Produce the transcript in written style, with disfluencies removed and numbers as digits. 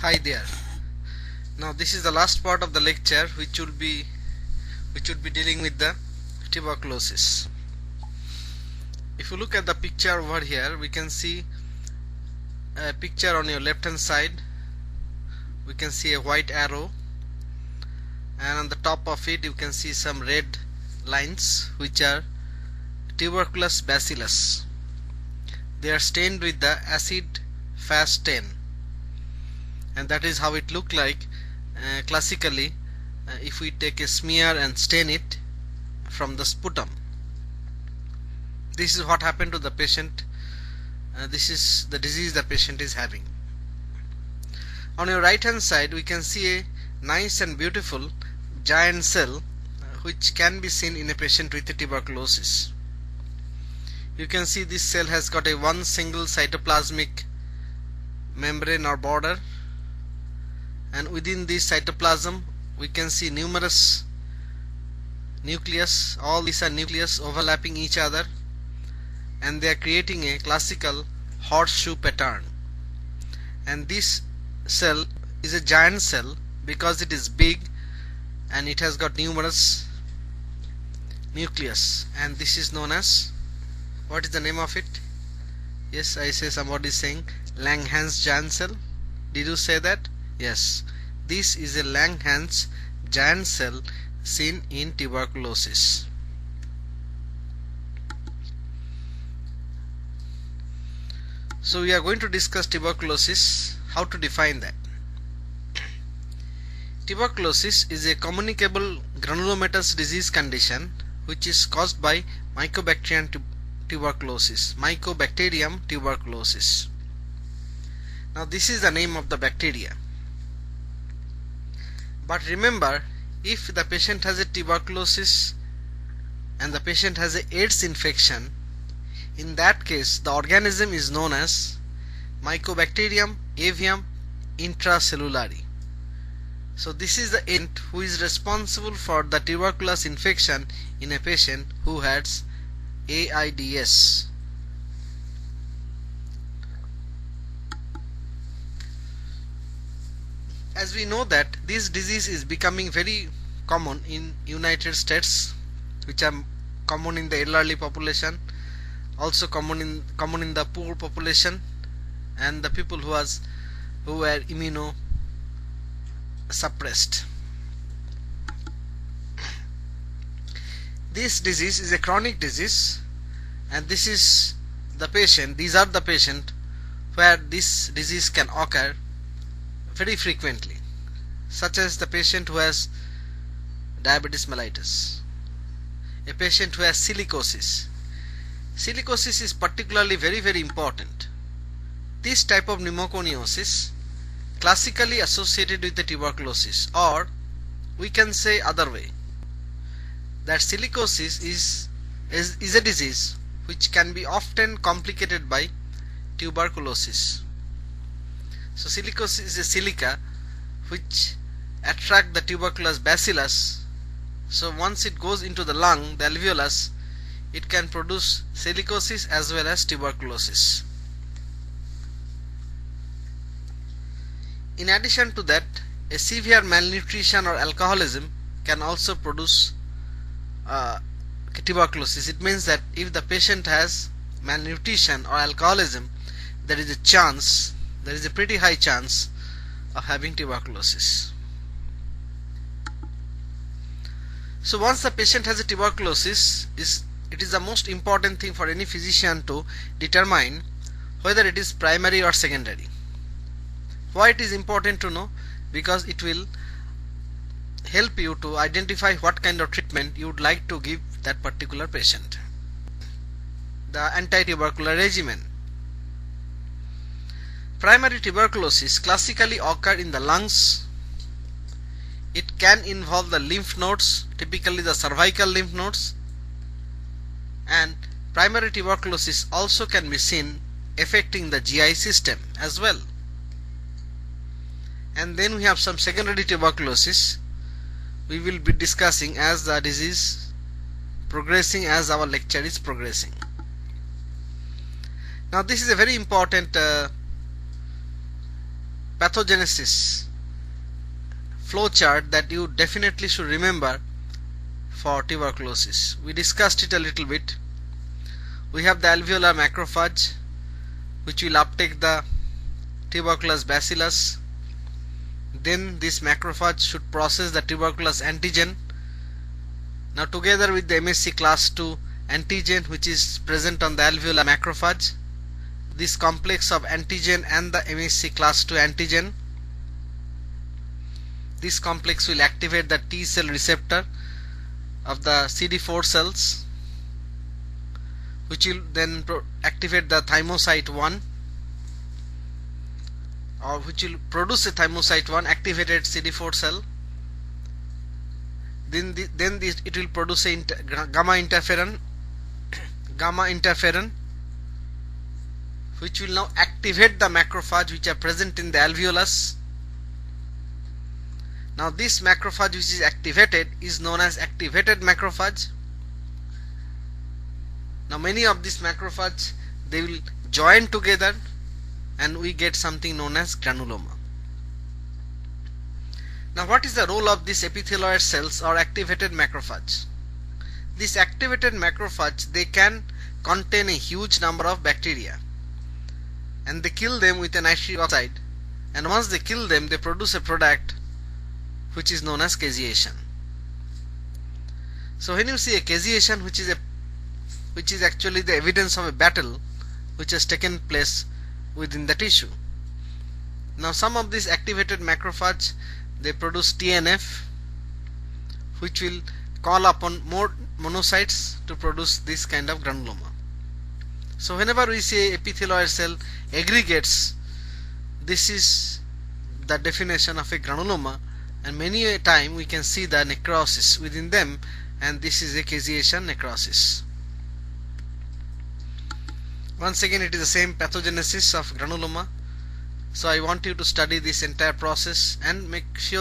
Hi there. Now this is the last part of the lecture which would be dealing with the tuberculosis. If you look at the picture over here, we can see a picture on your left hand side. We can see a white arrow, and on the top of it you can see some red lines which are tuberculous bacillus. They are stained with the acid fast stain, and that is how it look like classically if we take a smear and stain it from the sputum. This is what happened to the patient. This is the disease the patient is having. On your right hand side we can see a nice and beautiful giant cell which can be seen in a patient with tuberculosis. You can see this cell has got a one single cytoplasmic membrane or border, and within this cytoplasm we can see numerous nucleus. All these are nucleus overlapping each other, and they are creating a classical horseshoe pattern. And this cell is a giant cell because it is big and it has got numerous nucleus, and this is known as, what is the name of it? Yes, I say somebody is saying Langhans giant cell. Did you say that? Yes, this is a Langhans giant cell seen in tuberculosis. So we are going to discuss tuberculosis, how to define that. Tuberculosis is a communicable granulomatous disease condition which is caused by Mycobacterium tuberculosis. Mycobacterium tuberculosis. Now this is the name of the bacteria. But remember, if the patient has a tuberculosis and the patient has a AIDS infection, in that case the organism is known as Mycobacterium avium intracellulare. So this is the agent who is responsible for the tuberculosis infection in a patient who has AIDS. As we know that this disease is becoming very common in United States, which are common in the elderly population, also common in the poor population and the people who were immunosuppressed. This disease is a chronic disease, and this is the patient, these are the patient where this disease can occur very frequently, such as the patient who has diabetes mellitus, a patient who has silicosis. Silicosis is particularly very important. This type of pneumoconiosis classically associated with the tuberculosis, or we can say other way, that silicosis is a disease which can be often complicated by tuberculosis. So silicosis is a silica which attract the tuberculous bacillus. So once it goes into the lung, the alveolus, it can produce silicosis as well as tuberculosis. In addition to that, a severe malnutrition or alcoholism can also produce tuberculosis. It means that if the patient has malnutrition or alcoholism, there is a pretty high chance of having tuberculosis. So once the patient has a tuberculosis, it is the most important thing for any physician to determine whether it is primary or secondary. Why it is important to know? Because it will help you to identify what kind of treatment you would like to give that particular patient. The anti-tubercular regimen. Primary tuberculosis classically occur in the lungs. It can involve the lymph nodes, typically the cervical lymph nodes, and primary tuberculosis also can be seen affecting the GI system as well. And then we have some secondary tuberculosis we will be discussing as the disease progressing, as our lecture is progressing. Now this is a very important pathogenesis flow chart that you definitely should remember for tuberculosis. We discussed it a little bit. We have the alveolar macrophage which will uptake the tuberculous bacillus. Then this macrophage should process the tuberculous antigen. Now together with the MHC class II antigen which is present on the alveolar macrophage, this complex of antigen and the MHC class II antigen, this complex will activate the T cell receptor of the CD4 cells, which will then activate the thymocyte 1, or which will produce a thymocyte 1 activated CD4 cell. Then it will produce a gamma interferon which will now activate the macrophage which are present in the alveolus. Now this macrophage which is activated is known as activated macrophage. Now many of these macrophages, they will join together and we get something known as granuloma. Now what is the role of these epithelioid cells or activated macrophage? These activated macrophage, they can contain a huge number of bacteria and they kill them with a nitric oxide, and once they kill them they produce a product which is known as caseation. So when you see a caseation, which is actually the evidence of a battle which has taken place within the tissue. Now some of these activated macrophage, they produce TNF which will call upon more monocytes to produce this kind of granuloma. So whenever we say epithelioid cell aggregates, this is the definition of a granuloma, and many a time we can see the necrosis within them, and this is a caseation necrosis. Once again, it is the same pathogenesis of granuloma. So I want you to study this entire process and make sure